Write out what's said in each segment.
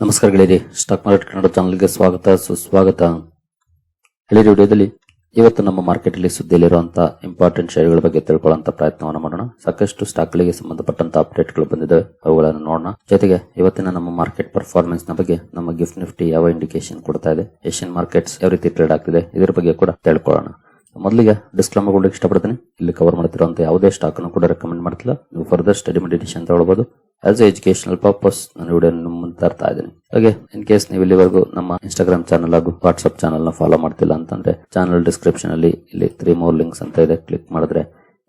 ನಮಸ್ಕಾರ ಗೆಳೆಯರಿ, stock market Kannada ಚಾನಲ್ಗೆ ಸ್ವಾಗತ ಸುಸ್ವಾಗತ. ಹೇಳಿದ ವಿಡಿಯೋದಲ್ಲಿ ಇವತ್ತು ನಮ್ಮ ಮಾರ್ಕೆಟ್ ಅಲ್ಲಿ ಸುದ್ದಿಯಲ್ಲಿರುವಂತಹ ಇಂಪಾರ್ಟೆಂಟ್ ಶೇರ್ಗಳ ಬಗ್ಗೆ ತಿಳ್ಕೊಳ್ಳುವಂತ ಪ್ರಯತ್ನವನ್ನು ಮಾಡೋಣ. ಸಾಕಷ್ಟು ಸ್ಟಾಕ್ ಗಳಿಗೆ ಸಂಬಂಧಪಟ್ಟಂತ ಅಪ್ಡೇಟ್ ಗಳು ಬಂದಿದೆ, ಅವುಗಳನ್ನು ನೋಡೋಣ. ಜೊತೆಗೆ ಇವತ್ತಿನ ನಮ್ಮ ಮಾರ್ಕೆಟ್ ಪರ್ಫಾರ್ಮೆನ್ಸ್ ನ ಬಗ್ಗೆ ನಮ್ಮ ಗಿಫ್ಟ್ ನಿಫ್ಟಿ ಯಾವ ಇಂಡಿಕೇಶನ್ ಕೊಡ್ತಾ ಇದೆ, ಏಷ್ಯನ್ ಮಾರ್ಕೆಟ್ಸ್ ಯಾವ ರೀತಿ ಟ್ರೇಡ್ ಆಗ್ತಿದೆ, ಇದರ ಬಗ್ಗೆ ಕೂಡ ತಿಳ್ಕೊಳ್ಳೋಣ. ಮೊದಲಿಗೆ ಡಿಸ್ಕ್ಲೇಮರ್ ಕೊಡಲಿಕ್ಕೆ ಇಷ್ಟಪಡ್ತೀನಿ. ಇಲ್ಲಿ ಕವರ್ ಮಾಡ್ತಿರುವಂತ ಯಾವುದೇ ಸ್ಟಾಕ್ ಅನ್ನು ಕೂಡ ರೆಕಮೆಂಡ್ ಮಾಡ್ತಿಲ್ಲ. ನೀವು ಫರ್ದರ್ ಸ್ಟಡಿ ಮೆಡಿಟೇಷನ್ ತಗೊಳ್ಬಹುದು. ಆಸ್ ಎ ಎಜುಕೇಶನಲ್ ಪರ್ಪಸ್ ನಾನು ವಿಡಿಯೋ ಮುಂದೆ ತರ್ತಾ ಇದ್ದೀನಿ. ಹಾಗೆ ಇನ್ ಕೇಸ್ ನೀವು ಇಲ್ಲಿವರೆಗೂ ನಮ್ಮ ಇನ್ಸ್ಟಾಗ್ರಾಮ್ ಚಾನಲ್ ಹಾಗೂ ವಾಟ್ಸ್ಆಪ್ ಚಾನಲ್ ನ ಫಾಲೋ ಮಾಡ್ತಿಲ್ಲ ಅಂತಂದ್ರೆ ಚಾನಲ್ ಡಿಸ್ಕ್ರಿಪ್ಷನ್ ಅಲ್ಲಿ ಇಲ್ಲಿ 3 more ಲಿಂಕ್ಸ್ ಅಂತ ಇದೆ. ಕ್ಲಿಕ್ ಮಾಡಿದ್ರೆ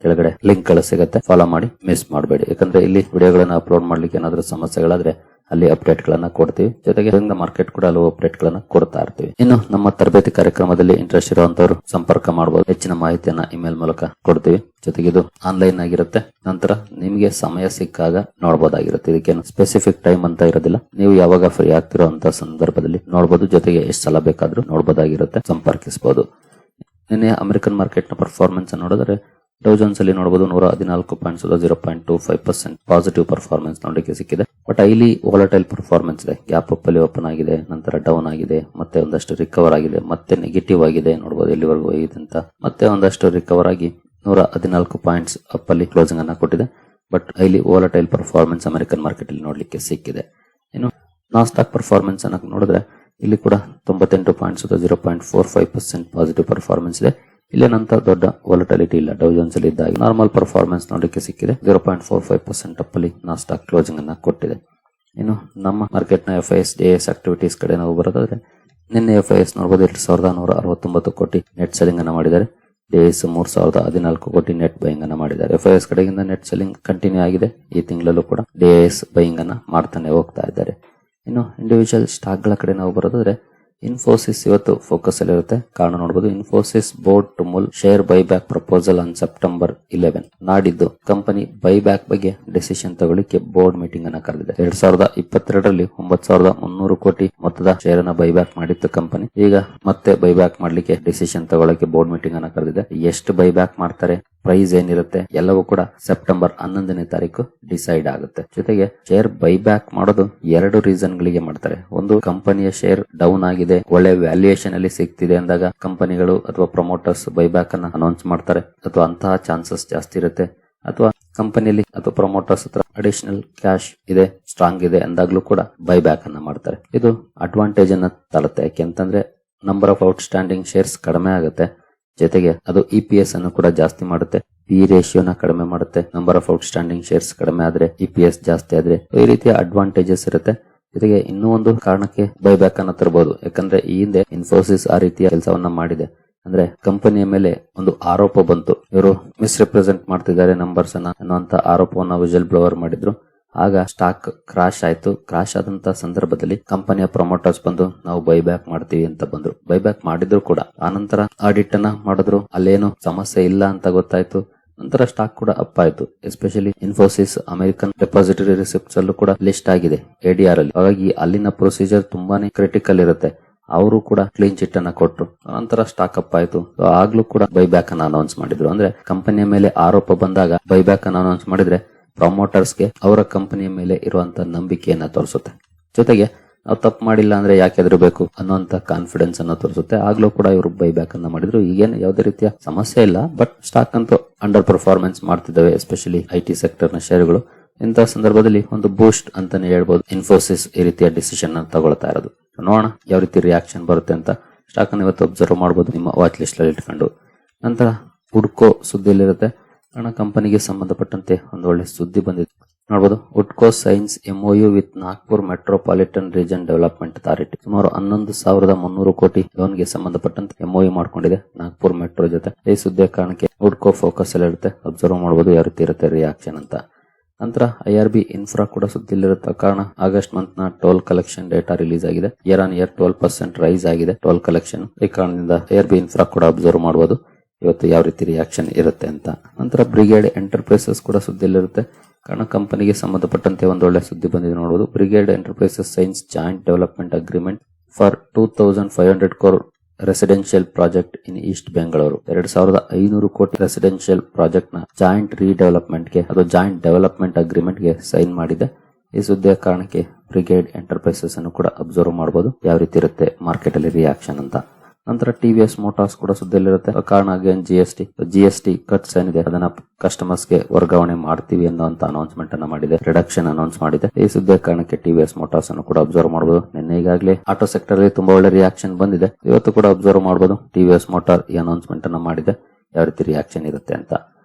ಕೆಳಗಡೆ ಲಿಂಕ್ ಗಳು ಸಿಗುತ್ತೆ, ಫಾಲೋ ಮಾಡಿ, ಮಿಸ್ ಮಾಡಬೇಡಿ. ಯಾಕಂದ್ರೆ ಇಲ್ಲಿ ವಿಡಿಯೋಗಳನ್ನ ಅಪ್ಲೋಡ್ ಮಾಡ್ಲಿಕ್ಕೆ ಏನಾದ್ರೂ ಸಮಸ್ಯೆಗಳಾದ್ರೆ ಅಲ್ಲಿ ಅಪ್ಡೇಟ್ ಗಳನ್ನ ಕೊಡ್ತೀವಿ. ಜೊತೆಗೆ ಮಾರ್ಕೆಟ್ ಕೂಡ ಹಲವು ಅಪ್ಡೇಟ್ ಗಳನ್ನ ಕೊಡ್ತಾ ಇರ್ತೀವಿ. ಇನ್ನು ನಮ್ಮ ತರಬೇತಿ ಕಾರ್ಯಕ್ರಮದಲ್ಲಿ ಇಂಟ್ರೆಸ್ಟ್ ಇರುವಂತವರು ಸಂಪರ್ಕ ಮಾಡಬಹುದು. ಹೆಚ್ಚಿನ ಮಾಹಿತಿಯನ್ನ ಇಮೇಲ್ ಮೂಲಕ ಕೊಡ್ತೀವಿ. ಜೊತೆಗೆ ಇದು ಆನ್ಲೈನ್ ಆಗಿರುತ್ತೆ. ನಂತರ ನಿಮಗೆ ಸಮಯ ಸಿಕ್ಕಾಗ ನೋಡಬಹುದಾಗಿರುತ್ತೆ. ಇದಕ್ಕೇನು ಸ್ಪೆಸಿಫಿಕ್ ಟೈಮ್ ಅಂತ ಇರೋದಿಲ್ಲ. ನೀವು ಯಾವಾಗ ಫ್ರೀ ಆಗ್ತಿರುವಂತಹ ಸಂದರ್ಭದಲ್ಲಿ ನೋಡಬಹುದು. ಜೊತೆಗೆ ಎಷ್ಟು ಸಲ ಬೇಕಾದ್ರೂ ನೋಡಬಹುದಾಗಿರುತ್ತೆ, ಸಂಪರ್ಕಿಸಬಹುದು. ನಿನ್ನೆ ಅಮೆರಿಕನ್ ಮಾರ್ಕೆಟ್ ನ ಪರ್ಫಾರ್ಮೆನ್ಸ್ ನೋಡಿದ್ರೆ ಡೌ ಜೋನ್ಸ್ ಅಲ್ಲಿ ನೋಡಬಹುದು 114.0.25% ಪಾಸಿಟಿವ್ ಪರ್ಫಾರ್ಮೆನ್ಸ್ ನೋಡಲಿಕ್ಕೆ ಸಿಕ್ಕಿದೆ. ಬಟ್ ಹೈಲಿ ವಾಲಟೈಲ್ ಪರ್ಫಾರ್ಮೆನ್ಸ್ ಇದೆ. ಗ್ಯಾಪ್ ಅಪ್ ಅಲ್ಲಿ ಓಪನ್ ಆಗಿದೆ, ನಂತರ ಡೌನ್ ಆಗಿದೆ, ಮತ್ತೆ ಒಂದಷ್ಟು ರಿಕವರ್ ಆಗಿದೆ, ಮತ್ತೆ ನೆಗೆಟಿವ್ ಆಗಿದೆ. ನೋಡಬಹುದು ಎಲ್ಲಿವರೆಗೂ ಹೋಗಿದೆ ಅಂತ. ಮತ್ತೆ ಒಂದಷ್ಟು ರಿಕವರ್ ಆಗಿ 114 ಪಾಯಿಂಟ್ಸ್ ಅಪ್ ಅಲ್ಲಿ ಕ್ಲೋಸಿಂಗ್ ಅನ್ನ ಕೊಟ್ಟಿದೆ. But highly volatile performance American market ಅಲ್ಲಿ ನೋಡ್ಲಿಕ್ಕೆ ಸಿಕ್ಕಿದೆ. ಇನ್ನು ನಾಸ್ಡಾಕ್ ಪರ್ಫಾರ್ಮೆನ್ಸ್ ಅನ್ನ ನೋಡಿದ್ರೆ ಇಲ್ಲಿ ಕೂಡ 98.0.45% ಪಾಸಿಟಿವ್ ಪರ್ಫಾರ್ಮೆನ್ಸ್ ಇದೆ. ಇಲ್ಲೇನಂತ ದೊಡ್ಡ ವಾಲಟಿಲಿಟಿ ಇಲ್ಲ. ಡೌ ಜೋನ್ಸ್ ಅಲ್ಲಿ ಇದ್ದಾಗ ನಾರ್ಮಲ್ ಪರ್ಫಾರ್ಮೆನ್ಸ್ ನೋಡಲಿಕ್ಕೆ ಸಿಕ್ಕಿದೆ. 0.45% ಅಪ್ ಅಲ್ಲಿ ನಾಸ್ಡಾಕ್ ಕ್ಲೋಸಿಂಗ್ ಅನ್ನ ಕೊಟ್ಟಿದೆ. ಇನ್ನು ನಮ್ಮ ಮಾರ್ಕೆಟ್ ನ FIS DIS ಆಕ್ಟಿವಿಟೀಸ್ ಕಡೆ ನಾವು ಬರೋದಾದ್ರೆ ನಿನ್ನೆ FIS ನೋಡಬಹುದು 2169 ಕೋಟಿ ನೆಟ್ ಸೆಲ್ಲಿಂಗ್ ಅನ್ನ ಮಾಡಿದ್ದಾರೆ. DIS 3014 ಕೋಟಿ ನೆಟ್ ಬೈಯಿಂಗ್ ಅನ್ನ ಮಾಡಿದ್ದಾರೆ. FIS ಕಡೆಗಿಂದ ನೆಟ್ ಸೆಲ್ಲಿಂಗ್ ಕಂಟಿನ್ಯೂ ಆಗಿದೆ. ಈ ತಿಂಗಳಲ್ಲೂ ಕೂಡ DIS ಬೈಯಿಂಗ್ ಅನ್ನ ಮಾಡ್ತಾನೆ ಹೋಗ್ತಾ ಇದ್ದಾರೆ. ಇನ್ನು ಇಂಡಿವಿಜುವಲ್ ಸ್ಟಾಕ್ ಗಳ ಕಡೆ ನಾವು ಬರೋದಾದ್ರೆ ಇನ್ಫೋಸಿಸ್ ಇವತ್ತು ಫೋಕಸ್ ಅಲ್ಲಿ ಇರುತ್ತೆ. ಕಾರಣ ನೋಡಬಹುದು, ಇನ್ಫೋಸಿಸ್ ಬೋರ್ಡ್ ಟು ಮೂಲ್ share buyback proposal on September 11. ನಾಡಿದ್ದು ಕಂಪನಿ ಬೈಬ್ಯಾಕ್ ಬಗ್ಗೆ ಡಿಸಿಷನ್ ತಗೊಳ್ಳಿಕ್ಕೆ ಬೋರ್ಡ್ ಮೀಟಿಂಗ್ ಅನ್ನ ಕರೆದಿದೆ. 2022ರಲ್ಲಿ 9300 ಕೋಟಿ ಮೊತ್ತದ ಶೇರ್ ಅನ್ನ ಬೈಬ್ಯಾಕ್ ಮಾಡಿತ್ತು ಕಂಪನಿ. ಈಗ ಮತ್ತೆ ಬೈಬ್ಯಾಕ್ ಮಾಡ್ಲಿಕ್ಕೆ ಡಿಸಿಷನ್ ತಗೊಳ್ಳಕ್ಕೆ ಬೋರ್ಡ್ ಮೀಟಿಂಗ್ ಅನ್ನ ಕರೆದಿದೆ. ಎಷ್ಟು ಬೈಬ್ಯಾಕ್ ಮಾಡ್ತಾರೆ, ಪ್ರೈಸ್ ಏನಿರುತ್ತೆ, ಎಲ್ಲವೂ ಕೂಡ ಸೆಪ್ಟೆಂಬರ್ 11ನೇ ತಾರೀಕು ಡಿಸೈಡ್ ಆಗುತ್ತೆ. ಜೊತೆಗೆ ಶೇರ್ ಬೈಬ್ಯಾಕ್ ಮಾಡೋದು 2 ರೀಸನ್ ಗಳಿಗೆ ಮಾಡ್ತಾರೆ. ಒಂದು, ಕಂಪನಿಯ ಶೇರ್ ಡೌನ್ ಆಗಿದೆ, ಒಳ್ಳೆ ವ್ಯಾಲ್ಯೂಯೇಷನ್ ಅಲ್ಲಿ ಸಿಗ್ತಿದೆ ಅಂದಾಗ ಕಂಪನಿಗಳು ಅಥವಾ ಪ್ರಮೋಟರ್ಸ್ ಬೈಬ್ಯಾಕ್ ಅನ್ನ ಅನೌನ್ಸ್ ಮಾಡ್ತಾರೆ, ಅಥವಾ ಅಂತಹ ಚಾನ್ಸಸ್ ಜಾಸ್ತಿ ಇರುತ್ತೆ. ಅಥವಾ ಕಂಪನಿಯಲ್ಲಿ ಅಥವಾ ಪ್ರಮೋಟರ್ಸ್ ಹತ್ರ ಅಡಿಷನಲ್ ಕ್ಯಾಶ್ ಇದೆ, ಸ್ಟ್ರಾಂಗ್ ಇದೆ ಅಂದಾಗ್ಲೂ ಕೂಡ ಬೈಬ್ಯಾಕ್ ಅನ್ನ ಮಾಡ್ತಾರೆ. ಇದು ಅಡ್ವಾಂಟೇಜ್ ಅನ್ನ ತರುತ್ತೆ. ಯಾಕೆಂತಂದ್ರೆ number of out standing shares ಕಡಿಮೆ ಆಗುತ್ತೆ. ಜೊತೆಗೆ ಅದು EPS ಅನ್ನು ಕೂಡ ಜಾಸ್ತಿ ಮಾಡುತ್ತೆ. P ರೇಷಿಯೋನ ಕಡಿಮೆ ಮಾಡುತ್ತೆ. Number of out standing shares ಕಡಿಮೆ ಆದ್ರೆ EPS ಜಾಸ್ತಿ ಆದ್ರೆ ಈ ರೀತಿಯ ಅಡ್ವಾಂಟೇಜಸ್ ಇರುತ್ತೆ. ಜೊತೆಗೆ ಇನ್ನೂ ಒಂದು ಕಾರಣಕ್ಕೆ ಬೈಬ್ಯಾಕ್ ಅನ್ನ ತರಬಹುದು. ಯಾಕಂದ್ರೆ ಈ ಹಿಂದೆ ಇನ್ಫೋಸಿಸ್ ಆ ರೀತಿಯ ಕೆಲಸವನ್ನ ಮಾಡಿದೆ. ಅಂದ್ರೆ ಕಂಪನಿಯ ಮೇಲೆ ಒಂದು ಆರೋಪ ಬಂತು, ಇವರು ಮಿಸ್ರೆಪ್ರೆಸೆಂಟ್ ಮಾಡ್ತಿದ್ದಾರೆ ನಂಬರ್ಸ್ ಅನ್ನ ಅನ್ನುವಂತ ಆರೋಪವನ್ನ ವಿಜಲ್ ಬ್ಲೋವರ್ ಮಾಡಿದ್ರು. ಆಗ ಸ್ಟಾಕ್ ಕ್ರಾಶ್ ಆಯ್ತು. ಕ್ರಾಶ್ ಆದಂತ ಸಂದರ್ಭದಲ್ಲಿ ಕಂಪನಿಯ ಪ್ರಮೋಟರ್ಸ್ ಬಂದು ನಾವು ಬೈಬ್ಯಾಕ್ ಮಾಡ್ತೀವಿ ಅಂತ ಬಂದ್ರು. ಬೈಬ್ಯಾಕ್ ಮಾಡಿದ್ರು ಕೂಡ ಆನಂತರ ಆಡಿಟ್ ಅನ್ನ ಮಾಡಿದ್ರು. ಅಲ್ಲೇನು ಸಮಸ್ಯೆ ಇಲ್ಲ ಅಂತ ಗೊತ್ತಾಯ್ತು. ನಂತರ ಸ್ಟಾಕ್ ಕೂಡ ಅಪ್ ಆಯ್ತು. Especially Infosys American depository receipts ಅಲ್ಲೂ ಕೂಡ ಲಿಸ್ಟ್ ಆಗಿದೆ ADR ಅಲ್ಲಿ. ಹಾಗಾಗಿ ಅಲ್ಲಿನ ಪ್ರೊಸೀಜರ್ ತುಂಬಾನೇ ಕ್ರಿಟಿಕಲ್ ಇರುತ್ತೆ. ಅವರು ಕೂಡ ಕ್ಲೀನ್ ಚಿಟ್ ಅನ್ನ ಕೊಟ್ರು. ನಂತರ ಸ್ಟಾಕ್ ಅಪ್ ಆಯ್ತು. ಆಗ್ಲೂ ಕೂಡ ಬೈಬ್ಯಾಕ್ ಅನ್ನ ಅನೌನ್ಸ್ ಮಾಡಿದ್ರು. ಅಂದ್ರೆ ಕಂಪನಿಯ ಮೇಲೆ ಆರೋಪ ಬಂದಾಗ ಬೈಬ್ಯಾಕ್ ಅನ್ನ ಅನೌನ್ಸ್ ಮಾಡಿದ್ರೆ ಪ್ರಮೋಟರ್ಸ್ಗೆ ಅವರ ಕಂಪನಿಯ ಮೇಲೆ ಇರುವಂತ ನಂಬಿಕೆಯನ್ನ ತೋರಿಸುತ್ತೆ. ಜೊತೆಗೆ ನಾವು ತಪ್ಪು ಮಾಡಿಲ್ಲ ಅಂದ್ರೆ ಯಾಕೆ ಹೆದರಬೇಕು ಅನ್ನುವಂತ ಕಾನ್ಫಿಡೆನ್ಸ್ ಅನ್ನ ತೋರಿಸುತ್ತೆ. ಆಗ್ಲೂ ಕೂಡ ಇವರು ಬೈಬ್ಯಾಕ್ ಅನ್ನ ಮಾಡಿದ್ರು. ಈಗೇನು ಯಾವುದೇ ರೀತಿಯ ಸಮಸ್ಯೆ ಇಲ್ಲ. ಬಟ್ ಸ್ಟಾಕ್ ಅಂತೂ ಅಂಡರ್ ಪರ್ಫಾರ್ಮೆನ್ಸ್ ಮಾಡ್ತಿದ್ದಾವೆ, ಎಸ್ಪೆಷಲಿ IT ಸೆಕ್ಟರ್ ನ ಶೇರ್ಗಳು. ಇಂತಹ ಸಂದರ್ಭದಲ್ಲಿ ಒಂದು ಬೂಸ್ಟ್ ಅಂತಾನೆ ಹೇಳ್ಬೋದು ಇನ್ಫೋಸಿಸ್ ಈ ರೀತಿಯ ಡಿಸಿಷನ್ ಅನ್ನು ತಗೊಳ್ತಾ ಇರೋದು. ನೋಡೋಣ ಯಾವ ರೀತಿ ರಿಯಾಕ್ಷನ್ ಬರುತ್ತೆ ಅಂತ. ಸ್ಟಾಕ್ ಅನ್ನು ಇವತ್ತು ಅಬ್ಸರ್ವ್ ಮಾಡಬಹುದು ನಿಮ್ಮ ವಾಚ್ ಲಿಸ್ಟ್ ಅಲ್ಲಿ ಇಟ್ಕೊಂಡು. ನಂತರ ಹುಡ್ಕೋ ಸುದ್ದಿಯಲ್ಲಿರುತ್ತೆ. ಕಾರಣ ಕಂಪನಿಗೆ ಸಂಬಂಧಪಟ್ಟಂತೆ ಒಂದು ಒಳ್ಳೆ ಸುದ್ದಿ ಬಂದಿದೆ. ನೋಡಬಹುದು, ಹುಡ್ಕೋ signs MOU with Nagpur metropolitan region development authority. ಸುಮಾರು 11,300 ಕೋಟಿ ಲೋನ್ ಗೆ ಸಂಬಂಧಪಟ್ಟಂತೆ MOU ಮಾಡ್ಕೊಂಡಿದೆ ನಾಗ್ಪುರ್ ಮೆಟ್ರೋ ಜೊತೆ. ಈ ಸುದ್ದಿಯ ಕಾರಣಕ್ಕೆ ಹುಡ್ಕೋ ಫೋಕಸ್ ಅಲ್ಲಿ ಇರುತ್ತೆ. ಅಬ್ಸರ್ವ್ ಮಾಡಬಹುದು ಯಾವ ರೀತಿ ಇರುತ್ತೆ ರಿಯಾಕ್ಷನ್ ಅಂತ. ನಂತರ IRB ಇನ್ಫ್ರಾ ಕೂಡ ಸುದ್ದಿಲಿರುತ್ತೆ. ಕಾರಣ ಆಗಸ್ಟ್ ಮಂತ್ ನ ಟೋಲ್ ಕಲೆಕ್ಷನ್ ಡೇಟಾ ರಿಲೀಸ್ ಆಗಿದೆ. ಇಯರ್ ಆನ್ ಇಯರ್ 12% ರೈಸ್ ಆಗಿದೆ ಟೋಲ್ ಕಲೆಕ್ಷನ್. ಈ ಕಾರಣದಿಂದ IRB ಇನ್ಫ್ರಾ ಕೂಡ ಅಬ್ಸರ್ವ್ ಮಾಡಬಹುದು ಇವತ್ತು ಯಾವ ರೀತಿ ರಿಯಾಕ್ಷನ್ ಇರುತ್ತೆ ಅಂತ. ನಂತರ ಬ್ರಿಗೇಡ್ ಎಂಟರ್ಪ್ರೈಸಸ್ ಕೂಡ ಸುದ್ದಿಲಿರುತ್ತೆ. ಕಾರಣ ಕಂಪನಿಗೆ ಸಂಬಂಧಪಟ್ಟಂತೆ ಒಂದು ಒಳ್ಳೆ ಸುದ್ದಿ ಬಂದಿದೆ ನೋಡಬಹುದು. Brigade enterprises science joint development agreement for 2500 crore residential project in East Bengaluru. 2500 ಕೋಟಿ ರೆಸಿಡೆನ್ಷಿಯಲ್ ಪ್ರಾಜೆಕ್ಟ್ ನ ಜಾಯಿಂಟ್ ರೀಡೆವಲಪ್ಮೆಂಟ್ ಗೆ ಅದು ಜಾಯಿಂಟ್ ಡೆವಲಪ್ಮೆಂಟ್ ಅಗ್ರಿಮೆಂಟ್ ಗೆ ಸೈನ್ ಮಾಡಿದೆ. ಈ ಸುದ್ದಿಯ ಕಾರಣಕ್ಕೆ ಬ್ರಿಗೇಡ್ ಎಂಟರ್ಪ್ರೈಸಸ್ ಅನ್ನು ಕೂಡ ಅಬ್ಸರ್ವ್ ಮಾಡಬಹುದು ಯಾವ ರೀತಿ ಇರುತ್ತೆ ಮಾರ್ಕೆಟ್ ಅಲ್ಲಿ ರಿಯಾಕ್ಷನ್ ಅಂತ. ನಂತರ ಟಿವಿಎಸ್ ಮೋಟಾರ್ಸ್ ಕೂಡ ಸುದ್ದಿಯಲ್ಲಿರುತ್ತೆ. ಕಾರಣ ಅಗೇನ್ ಜಿಎಸ್ಟಿ ಕಟ್ಸ್ ಏನಿದೆ ಅದನ್ನ ಕಸ್ಟಮರ್ಸ್ ಗೆ ವರ್ಗಾವಣೆ ಮಾಡ್ತೀವಿ ಅನ್ನುವಂತ ಅನೌನ್ಸ್ಮೆಂಟ್ ಅನ್ನ ಮಾಡಿದೆ, ರಿಡಕ್ಷನ್ ಅನೌನ್ಸ್ ಮಾಡಿದೆ. ಈ ಸುದ್ದಿಯ ಕಾರಣಕ್ಕೆ ಟಿವಿಎಸ್ ಮೋಟಾರ್ಸ್ ಅನ್ನು ಕೂಡ ಅಬ್ಸರ್ವ್ ಮಾಡಬಹುದು. ನಿನ್ನೆ ಈಗಾಗಲೇ ಆಟೋ ಸೆಕ್ಟರ್ ಅಲ್ಲಿ ತುಂಬಾ ಒಳ್ಳೆ ರಿಯಾಕ್ಷನ್ ಬಂದಿದೆ, ಇವತ್ತು ಕೂಡ ಅಬ್ಸರ್ವ್ ಮಾಡಬಹುದು. ಟಿವಿಎಸ್ ಮೋಟಾರ್ ಈ ಅನೌನ್ಸ್ಮೆಂಟ್ ಅನ್ನ ಮಾಡಿದೆ, ಯಾವ ರೀತಿ ರಿಯಾಕ್ಷನ್ ಇರುತ್ತೆ ಅಂತ.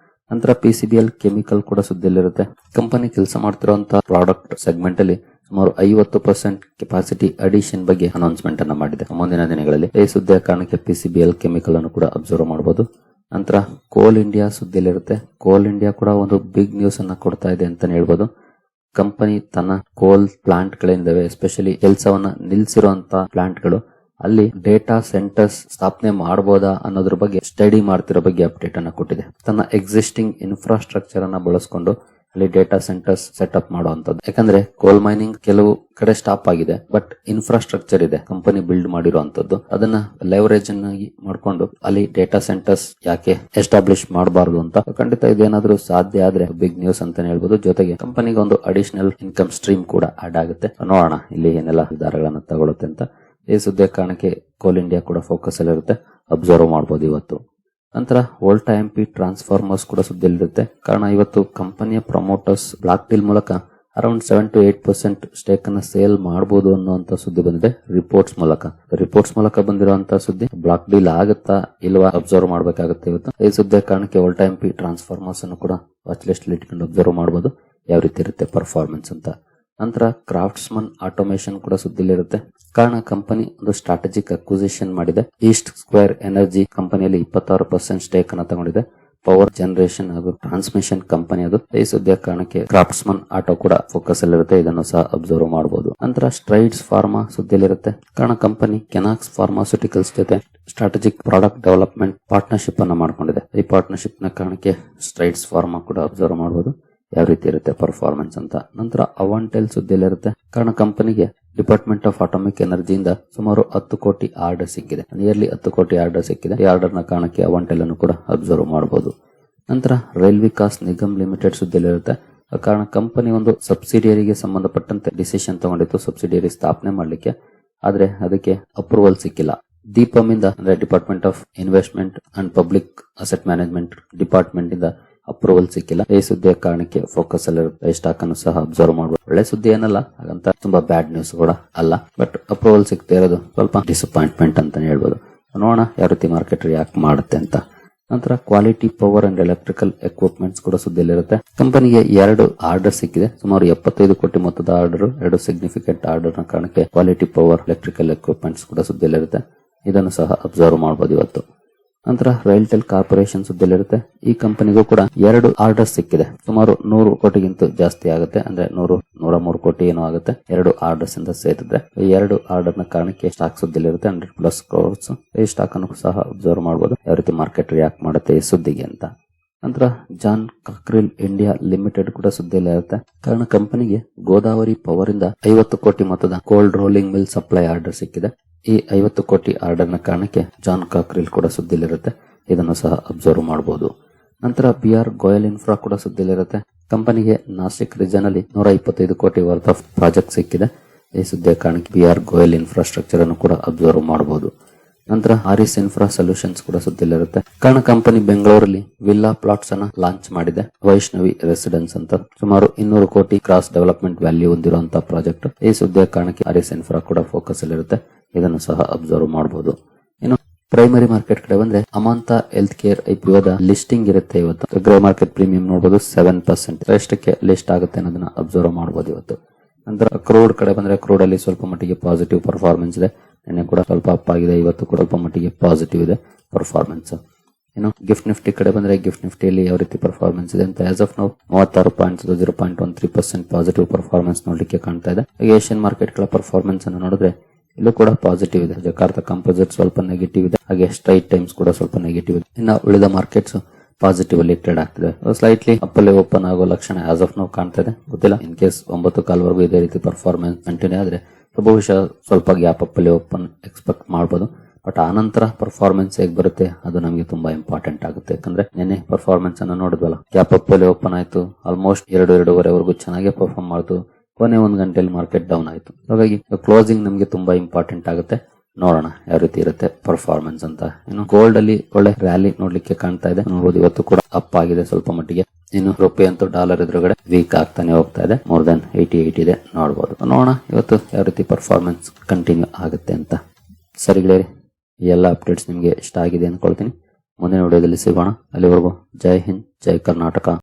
ನಂತರ ಪಿಸಿಬಿಎಲ್ ಕೆಮಿಕಲ್ ಕೂಡ ಸುದ್ದಿಯಲ್ಲಿರುತ್ತೆ. ಕಂಪನಿ ಕೆಲಸ ಮಾಡ್ತಿರುವಂತಹ ಪ್ರಾಡಕ್ಟ್ ಸೆಗ್ಮೆಂಟ್ ಅಲ್ಲಿ ಸುಮಾರು 50% ಕೆಪಾಸಿಟಿ ಅಡಿಷನ್ ಬಗ್ಗೆ ಅನೌನ್ಸ್ಮೆಂಟ್ ಅನ್ನ ಮಾಡಿದೆ ಮುಂದಿನ ದಿನಗಳಲ್ಲಿ. ಈ ಸುದ್ದಿಯ ಕಾರಣಕ್ಕೆ ಪಿಸಿಬಿಎಲ್ ಕೆಮಿಕಲ್ ಅನ್ನು ಕೂಡ ಅಬ್ಸರ್ವ್ ಮಾಡಬಹುದು. ನಂತರ ಕೋಲ್ ಇಂಡಿಯಾ ಸುದ್ದಿಯಲ್ಲಿರುತ್ತೆ. ಕೋಲ್ ಇಂಡಿಯಾ ಕೂಡ ಒಂದು ಬಿಗ್ ನ್ಯೂಸ್ ಅನ್ನ ಕೊಡ್ತಾ ಇದೆ ಅಂತಾನೆ ಹೇಳ್ಬೋದು. ಕಂಪನಿ ತನ್ನ ಕೋಲ್ ಪ್ಲಾಂಟ್ ಗಳೇನಿದಾವೆ, ಎಸ್ಪೆಷಲಿ ಕೆಲಸವನ್ನ ನಿಲ್ಲಿಸಿರುವಂತಹ ಪ್ಲಾಂಟ್ ಗಳು, ಅಲ್ಲಿ ಡೇಟಾ ಸೆಂಟರ್ಸ್ ಸ್ಥಾಪನೆ ಮಾಡಬಹುದಾ ಅನ್ನೋದ್ರ ಬಗ್ಗೆ ಸ್ಟಡಿ ಮಾಡ್ತಿರೋ ಬಗ್ಗೆ ಅಪ್ಡೇಟ್ ಅನ್ನ ಕೊಟ್ಟಿದೆ. ತನ್ನ ಎಕ್ಸಿಸ್ಟಿಂಗ್ ಇನ್ಫ್ರಾಸ್ಟ್ರಕ್ಚರ್ ಅನ್ನ ಬಳಸಿಕೊಂಡು ಅಲ್ಲಿ ಡೇಟಾ ಸೆಂಟರ್ಸ್ ಸೆಟಪ್ ಮಾಡುವಂತದ್ದು. ಯಾಕಂದ್ರೆ ಕೋಲ್ ಮೈನಿಂಗ್ ಕೆಲವು ಕಡೆ ಸ್ಟಾಪ್ ಆಗಿದೆ, ಬಟ್ ಇನ್ಫ್ರಾಸ್ಟ್ರಕ್ಚರ್ ಇದೆ ಕಂಪನಿ ಬಿಲ್ಡ್ ಮಾಡಿರುವಂತದ್ದು. ಅದನ್ನ ಲೆವರೇಜ್ ಅನ್ನಾಗಿ ಮಾಡ್ಕೊಂಡು ಅಲ್ಲಿ ಡೇಟಾ ಸೆಂಟರ್ಸ್ ಯಾಕೆ ಎಸ್ಟಾಬ್ಲಿಷ್ ಮಾಡಬಾರದು ಅಂತ. ಖಂಡಿತ ಇದೇನಾದ್ರೂ ಸಾಧ್ಯ ಆದ್ರೆ ಬಿಗ್ ನ್ಯೂಸ್ ಅಂತಾನೆ ಹೇಳ್ಬೋದು. ಜೊತೆಗೆ ಕಂಪನಿಗೆ ಒಂದು ಅಡಿಷನಲ್ ಇನ್ಕಮ್ ಸ್ಟ್ರೀಮ್ ಕೂಡ ಆಡ್ ಆಗುತ್ತೆ. ನೋಡೋಣ ಇಲ್ಲಿ ಏನೆಲ್ಲ ನಿರ್ಧಾರಗಳನ್ನ ತಗೊಳುತ್ತೆ ಅಂತ. ಈ ಸುದ್ದಿಯ ಕಾರಣಕ್ಕೆ ಕೋಲ್ ಇಂಡಿಯಾ ಕೂಡ ಫೋಕಸ್ ಅಲ್ಲಿರುತ್ತೆ, ಅಬ್ಸರ್ವ್ ಮಾಡಬಹುದು ಇವತ್ತು. ನಂತರ ವೋಲ್ಟಾ ಎಂಪಿ ಟ್ರಾನ್ಸ್ಫಾರ್ಮರ್ಸ್ ಕೂಡ ಸುದ್ದಿಯಲ್ಲಿರುತ್ತೆ. ಕಾರಣ ಇವತ್ತು ಕಂಪನಿಯ ಪ್ರಮೋಟರ್ಸ್ ಬ್ಲಾಕ್ ಡೀಲ್ ಮೂಲಕ ಅರೌಂಡ್ 7 to 8% ಸ್ಟೇಕ್ ಅನ್ನ ಸೇಲ್ ಮಾಡಬಹುದು ಅನ್ನುವಂತ ಸುದ್ದಿ ಬಂದಿದೆ ರಿಪೋರ್ಟ್ಸ್ ಮೂಲಕ ಬಂದಿರುವಂತಹ ಸುದ್ದಿ. ಬ್ಲಾಕ್ ಡೀಲ್ ಆಗುತ್ತಾ ಇಲ್ವಾ ಅಬ್ಸರ್ವ್ ಮಾಡಬೇಕಾಗುತ್ತೆ ಇವತ್ತು. ಈ ಸುದ್ದಿಯ ಕಾರಣಕ್ಕೆ ವೋಲ್ಟಾ ಎಂಪಿ ಟ್ರಾನ್ಸ್ಫಾರ್ಮರ್ಸ್ ಅನ್ನು ಕೂಡ ವಾಚ್ ಲಿಸ್ಟ್ ಅಲ್ಲಿ ಇಟ್ಕೊಂಡು ಅಬ್ಸರ್ವ್ ಮಾಡಬಹುದು ಯಾವ ರೀತಿ ಇರುತ್ತೆ ಪರ್ಫಾರ್ಮೆನ್ಸ್ ಅಂತ. ನಂತರ ಕ್ರಾಫ್ಟ್ಸ್ಮನ್ ಆಟೋಮೇಷನ್ ಕೂಡ ಸುದ್ದಿಲಿರುತ್ತೆ. ಕಾರಣ ಕಂಪನಿ ಒಂದು ಸ್ಟ್ರಾಟಜಿಕ್ ಅಕ್ವಿಸಿಷನ್ ಮಾಡಿದೆ. ಈಸ್ಟ್ ಸ್ಕ್ವೇರ್ ಎನರ್ಜಿ ಕಂಪನಿಯಲ್ಲಿ 26% ಸ್ಟೇಕ್ ಅನ್ನ ತಗೊಂಡಿದೆ. ಪವರ್ ಜನರೇಷನ್ ಹಾಗೂ ಟ್ರಾನ್ಸ್ಮಿಷನ್ ಕಂಪನಿ ಅದು. ಈ ಸುದ್ದಿಯ ಕಾರಣಕ್ಕೆ ಕ್ರಾಫ್ಟ್ಸ್ಮನ್ ಆಟೋ ಕೂಡ ಫೋಕಸ್ ಅಲ್ಲಿರುತ್ತೆ, ಇದನ್ನು ಸಹ ಅಬ್ಸರ್ವ್ ಮಾಡಬಹುದು. ನಂತರ ಸ್ಟ್ರೈಡ್ಸ್ ಫಾರ್ಮಾ ಸುದ್ದಿಯಲ್ಲಿರುತ್ತೆ. ಕಾರಣ ಕಂಪನಿ ಕೆನಾಕ್ಸ್ ಫಾರ್ಮಾಸ್ಯೂಟಿಕಲ್ಸ್ ಜೊತೆ ಸ್ಟ್ರಾಟಜಿಕ್ ಪ್ರಾಡಕ್ಟ್ ಡೆವಲಪ್ಮೆಂಟ್ ಪಾರ್ಟ್ನರ್ಶಿಪ್ ಅನ್ನ ಮಾಡ್ಕೊಂಡಿದೆ. ಈ ಪಾರ್ಟ್ನರ್ಶಿಪ್ ನ ಕಾರಣಕ್ಕೆ ಸ್ಟ್ರೈಡ್ಸ್ ಫಾರ್ಮಾ ಕೂಡ ಅಬ್ಸರ್ವ್ ಮಾಡಬಹುದು ಯಾವ ರೀತಿ ಇರುತ್ತೆ ಪರ್ಫಾರ್ಮೆನ್ಸ್ ಅಂತ. ನಂತರ ಅವಾಂಟೆಲ್ ಸುದ್ದಿಯಲ್ಲಿರುತ್ತೆ. ಕಾರಣ ಕಂಪನಿಗೆ ಡಿಪಾರ್ಟ್ಮೆಂಟ್ ಆಫ್ ಅಟಾಮಿಕ್ ಎನರ್ಜಿಯಿಂದ ಸುಮಾರು 10 ಕೋಟಿ ಆರ್ಡರ್ ಸಿಕ್ಕಿದೆ, ನಿಯರ್ಲಿ 10 ಕೋಟಿ ಆರ್ಡರ್ ಸಿಕ್ಕಿದೆ. ಈ ಆರ್ಡರ್ ನ ಕಾರಣಕ್ಕೆ ಅವಾಂಟೆಲ್ ಅನ್ನು ಕೂಡ ಅಬ್ಸರ್ವ್ ಮಾಡಬಹುದು. ನಂತರ ರೈಲ್ ವಿಕಾಸ್ ನಿಗಮ್ ಲಿಮಿಟೆಡ್ ಸುದ್ದಿಯಲ್ಲಿರುತ್ತೆ. ಕಾರಣ ಕಂಪನಿ ಒಂದು ಸಬ್ಸಿಡಿಯರಿಗೆ ಸಂಬಂಧಪಟ್ಟಂತೆ ಡಿಸಿಷನ್ ತಗೊಂಡಿತ್ತು ಸಬ್ಸಿಡಿಯರಿ ಸ್ಥಾಪನೆ ಮಾಡಲಿಕ್ಕೆ, ಆದ್ರೆ ಅದಕ್ಕೆ ಅಪ್ರೂವಲ್ ಸಿಕ್ಕಿಲ್ಲ. ಡಿಪಮ್ ಇಂದ ಅಂದ್ರೆ department of investment and public asset management department ಇಂದ ಅಪ್ರೂವಲ್ ಸಿಕ್ಕಿಲ್ಲ. ಈ ಸುದ್ದಿಯ ಕಾರಣಕ್ಕೆ ಫೋಕಸ್ ಅಲ್ಲಿರುತ್ತೆ. ಸ್ಟಾಕ್ ಅನ್ನು ಸಹ ಅಬ್ಸರ್ವ್ ಮಾಡಬಹುದು. ಒಳ್ಳೆ ಸುದ್ದಿ ಏನಲ್ಲ, ಹಾಗಂತ ತುಂಬಾ ಬ್ಯಾಡ್ ನ್ಯೂಸ್ ಕೂಡ ಅಲ್ಲ, ಬಟ್ ಅಪ್ರೂವಲ್ ಸಿಗದೆ ಇರೋದು ಸ್ವಲ್ಪ ಡಿಸಪಾಯಿಂಟ್ಮೆಂಟ್ ಅಂತಾನೆ ಹೇಳ್ಬೋದು. ನೋಡೋಣ ಯಾವ ರೀತಿ ಮಾರ್ಕೆಟ್ ರಿಯಾಕ್ಟ್ ಮಾಡುತ್ತೆ ಅಂತ. ನಂತರ quality power and electrical equipments ಕೂಡ ಸುದ್ದಿಯಲ್ಲಿರುತ್ತೆ. ಕಂಪನಿಗೆ 2 ಆರ್ಡರ್ ಸಿಕ್ಕಿದೆ, ಸುಮಾರು 75 ಕೋಟಿ ಮೊತ್ತದ ಆರ್ಡರ್, 2 ಸಿಗ್ನಿಫಿಕೆಂಟ್ ಆರ್ಡರ್ ನ ಕಾರಣಕ್ಕೆ ಕ್ವಾಲಿಟಿ ಪವರ್ ಎಲೆಕ್ಟ್ರಿಕಲ್ ಎಕ್ವಿಪ್ಮೆಂಟ್ಸ್ ಕೂಡ ಸುದ್ದಿಯಲ್ಲಿರುತ್ತೆ, ಇದನ್ನು ಸಹ ಅಬ್ಸರ್ವ್ ಮಾಡಬಹುದು ಇವತ್ತು. ನಂತರ ರೈಲ್ಟೆಲ್ ಕಾರ್ಪೊರೇಷನ್ ಸುದ್ದಿಯಲ್ಲಿರುತ್ತೆ. ಈ ಕಂಪನಿಗೂ ಕೂಡ 2 ಆರ್ಡರ್ ಸಿಕ್ಕಿದೆ, ಸುಮಾರು 100 ಕೋಟಿಗಿಂತ ಜಾಸ್ತಿ ಆಗುತ್ತೆ, ಅಂದ್ರೆ 103 ಕೋಟಿ ಏನೋ ಆಗುತ್ತೆ 2 ಆರ್ಡರ್ಸ್ ಇಂದ ಸೇರಿದ್ರೆ. ಈ 2 ಆರ್ಡರ್ ನ ಕಾರಣಕ್ಕೆ ಸ್ಟಾಕ್ ಸುದ್ದಿಯಲ್ಲಿರುತ್ತೆ 100+ ಕ್ರೋರ್ಸ್. ಈ ಸ್ಟಾಕ್ ಅನ್ನು ಸಹ ಅಬ್ಸರ್ವ್ ಮಾಡಬಹುದು ಯಾವ ರೀತಿ ಮಾರ್ಕೆಟ್ ರಿಯಾಕ್ಟ್ ಮಾಡುತ್ತೆ ಈ ಸುದ್ದಿಗೆ ಅಂತ. ನಂತರ ಜಾನ್ ಕಾಕ್ರಿಲ್ ಇಂಡಿಯಾ ಲಿಮಿಟೆಡ್ ಕೂಡ ಸುದ್ದಿಯಲ್ಲಿರುತ್ತೆ. ಕಾರಣ ಕಂಪನಿಗೆ ಗೋದಾವರಿ ಪವರ್ ಇಂದ 50 ಕೋಟಿ ಮೊತ್ತದ cold rolling mill supply order ಸಿಕ್ಕಿದೆ. ಈ 50 ಕೋಟಿ ಆರ್ಡರ್ ನ ಕಾರಣಕ್ಕೆ ಜಾನ್ ಕಾಕ್ರಿಲ್ ಕೂಡ ಸುದ್ದಿಯಲ್ಲಿರುತ್ತೆ, ಇದನ್ನು ಸಹ ಅಬ್ಸರ್ವ್ ಮಾಡಬಹುದು. ನಂತರ ಬಿಆರ್ ಗೋಯಲ್ ಇನ್ಫ್ರಾ ಕೂಡ ಸುದ್ದಿಯಲ್ಲಿರುತ್ತೆ. ಕಂಪನಿಗೆ ನಾಸಿಕ್ ರೀಜನ್ ಅಲ್ಲಿ 125 ಕೋಟಿ ವರ್ತ್ ಆಫ್ ಪ್ರಾಜೆಕ್ಟ್ ಸಿಕ್ಕಿದೆ. ಈ ಸುದ್ದಿಯ ಕಾರಣಕ್ಕೆ ಬಿಆರ್ ಗೋಯಲ್ ಇನ್ಫ್ರಾಸ್ಟ್ರಕ್ಚರ್ ಅನ್ನು ಕೂಡ ಅಬ್ಸರ್ವ್ ಮಾಡಬಹುದು. ನಂತರ ಆರಿಸ್ ಇನ್ಫ್ರಾ ಸೊಲ್ಯೂಷನ್ಸ್ ಕೂಡ ಸುದ್ದಿಯಲ್ಲಿರುತ್ತೆ. ಕಾರಣ ಕಂಪನಿ ಬೆಂಗಳೂರಲ್ಲಿ ವಿಲ್ಲಾ ಪ್ಲಾಟ್ಸ್ ಅನ್ನ ಲಾಂಚ್ ಮಾಡಿದೆ, ವೈಷ್ಣವಿ ರೆಸಿಡೆನ್ಸ್ ಅಂತ. ಸುಮಾರು 200 ಕೋಟಿ ಕ್ರಾಸ್ ಡೆವಲಪ್ಮೆಂಟ್ ವ್ಯಾಲ್ಯೂ ಹೊಂದಿರುವಂತಹ ಪ್ರಾಜೆಕ್ಟ್. ಈ ಸುದ್ದಿಯ ಕಾರಣಕ್ಕೆ ಆರಿಸ್ ಇನ್ಫ್ರಾ ಕೂಡ ಫೋಕಸ್ ಅಲ್ಲಿರುತ್ತೆ, ಇದನ್ನು ಸಹ ಅಬ್ಸರ್ವ್ ಮಾಡಬಹುದು. ಇನ್ನು ಪ್ರೈಮರಿ ಮಾರ್ಕೆಟ್ ಕಡೆ ಬಂದ್ರೆ ಅಮಾಂತ ಹೆಲ್ತ್ ಕೇರ್ ಐಪಿಒದ ಲಿಸ್ಟಿಂಗ್ ಇರುತ್ತೆ ಇವತ್ತು. ಗ್ರೇ ಮಾರ್ಕೆಟ್ ಪ್ರೀಮಿಯಂ ನೋಡಬಹುದು 7%, ಎಷ್ಟಕ್ಕೆ ಲಿಸ್ಟ್ ಆಗುತ್ತೆ ಅನ್ನೋದನ್ನ ಅಬ್ಸರ್ವ್ ಮಾಡಬಹುದು ಇವತ್ತು. ನಂತರ ಕ್ರೂಡ್ ಕಡೆ ಬಂದ್ರೆ ಕ್ರೂಡ್ ಅಲ್ಲಿ ಸ್ವಲ್ಪ ಮಟ್ಟಿಗೆ ಪಾಸಿಟಿವ್ ಪರ್ಫಾರ್ಮೆನ್ಸ್ ಇದೆ, ನಿನ್ನೆ ಕೂಡ ಸ್ವಲ್ಪ ಅಪ್ ಆಗಿದೆ, ಇವತ್ತು ಕೂಡ ಸ್ವಲ್ಪ ಮಟ್ಟಿಗೆ ಪಾಸಿಟಿವ್ ಇದೆ ಪರ್ಫಾರ್ಮೆನ್ಸ್. ಇನ್ನು ಗಿಫ್ಟ್ ನಿಫ್ಟಿ ಕಡೆ ಬಂದ್ರೆ ಗಿಫ್ಟ್ ನಿಫ್ಟಿಯಲ್ಲಿ ಯಾವ ರೀತಿ ಪರ್ಫಾರ್ಮೆನ್ಸ್ ಇದೆ ಅಂತ ಆಸ್ ಆಫ್ ನಾವು 36.0.13% ಪಾಸಿಟಿವ್ ಪರ್ಫಾರ್ಮೆನ್ಸ್ ನೋಡ್ಲಿಕ್ಕೆ ಕಾಣ್ತಾ ಇದೆ. ಏಷ್ಯನ್ ಮಾರ್ಕೆಟ್ ಗಳ ಪರ್ಫಾರ್ಮೆನ್ಸ್ ಅನ್ನು ನೋಡಿದ್ರೆ ಇಲ್ಲೂ ಕೂಡ ಪಾಸಿಟಿವ್ ಇದೆ. ಜಕಾರ್ತ ಕಂಪೋಸಿಟ್ ಸ್ವಲ್ಪ ನೆಗೆಟಿವ್ ಇದೆ, ಹಾಗೆ ಸ್ಟ್ರೈಟ್ ಟೈಮ್ಸ್ ಕೂಡ ಸ್ವಲ್ಪ ನೆಗೆಟಿವ್ ಇದೆ. ಇನ್ನು ಉಳಿದ ಮಾರ್ಕೆಟ್ಸ್ ಪಾಸಿಟಿವ್ ಅಲ್ಲಿ ಟ್ರೇಡ್ ಆಗ್ತಿದೆ. ಸ್ಲೈಟ್ಲಿ ಅಪ್ಪಲ್ಲಿ ಓಪನ್ ಆಗೋ ಲಕ್ಷಣ ಆಸ್ ಆಫ್ ನಾವು ಕಾಣ್ತಾ ಇದೆ, ಗೊತ್ತಿಲ್ಲ. ಇನ್ ಕೇಸ್ 9 ಇದೇ ರೀತಿ ಪರ್ಫಾರ್ಮೆನ್ಸ್ ಕಂಟಿನ್ಯೂ ಆದ್ರೆ ಬಹುಶಃ ಸ್ವಲ್ಪ ಗ್ಯಾಪ್ ಅಪ್ ಅಲ್ಲಿ ಓಪನ್ ಎಕ್ಸ್ಪೆಕ್ಟ್ ಮಾಡಬಹುದು. ಬಟ್ ಆನಂತರ ಪರ್ಫಾರ್ಮೆನ್ಸ್ ಹೇಗೆ ಬರುತ್ತೆ ಅದು ನಮಗೆ ತುಂಬಾ ಇಂಪಾರ್ಟೆಂಟ್ ಆಗುತ್ತೆ. ಯಾಕಂದ್ರೆ ನೆನ್ನೆ ಪರ್ಫಾರ್ಮೆನ್ಸ್ ಅನ್ನು ನೋಡಿದ್ವಲ್ಲ, ಗ್ಯಾಪ್ ಅಪ್ ಅಲ್ಲಿ ಓಪನ್ ಆಯ್ತು, ಆಲ್ಮೋಸ್ಟ್ 2.5 ವರೆಗೂ ಚೆನ್ನಾಗಿ ಪರ್ಫಾರ್ಮ್ ಮಾಡ್ತು. ಕೊನೆ 1 ಗಂಟೆಯಲ್ಲಿ ಮಾರ್ಕೆಟ್ ಡೌನ್ ಆಯ್ತು. ಹಾಗಾಗಿ ಕ್ಲೋಸಿಂಗ್ ನಮಗೆ ತುಂಬಾ ಇಂಪಾರ್ಟೆಂಟ್ ಆಗುತ್ತೆ. ನೋಡೋಣ ಯಾವ ರೀತಿ ಇರುತ್ತೆ ಪರ್ಫಾರ್ಮೆನ್ಸ್ ಅಂತ. ಇನ್ನು ಗೋಲ್ಡ್ ಅಲ್ಲಿ ಒಳ್ಳೆ ರ್ಯಾಲಿ ನೋಡ್ಲಿಕ್ಕೆ ಕಾಣ್ತಾ ಇದೆ. ನೋಡಬಹುದು ಇವತ್ತು ಕೂಡ ಅಪ್ ಆಗಿದೆ ಸ್ವಲ್ಪ ಮಟ್ಟಿಗೆ. ಇನ್ನು ರೂಪಾಯಿ ಅಂತೂ ಡಾಲರ್ ಎದುರುಗಡೆ ವೀಕ್ ಆಗ್ತಾನೆ ಹೋಗ್ತಾ ಇದೆ. ಮೋರ್ ದನ್ 88 ಇದೆ ನೋಡಬಹುದು. ನೋಡೋಣ ಇವತ್ತು ಯಾವ ರೀತಿ ಪರ್ಫಾರ್ಮೆನ್ಸ್ ಕಂಟಿನ್ಯೂ ಆಗುತ್ತೆ ಅಂತ. ಸರಿ ಗೆಳೆಯರೆ, ಈ ಎಲ್ಲ ಅಪ್ಡೇಟ್ಸ್ ನಿಮಗೆ ಇಷ್ಟ ಆಗಿದೆ ಅನ್ಕೊಳ್ತೀನಿ. ಮುಂದಿನ ವಿಡಿಯೋದಲ್ಲಿ ಸಿಗೋಣ. ಅಲ್ಲಿವರೆಗೂ ಜೈ ಹಿಂದ್, ಜೈ ಕರ್ನಾಟಕ.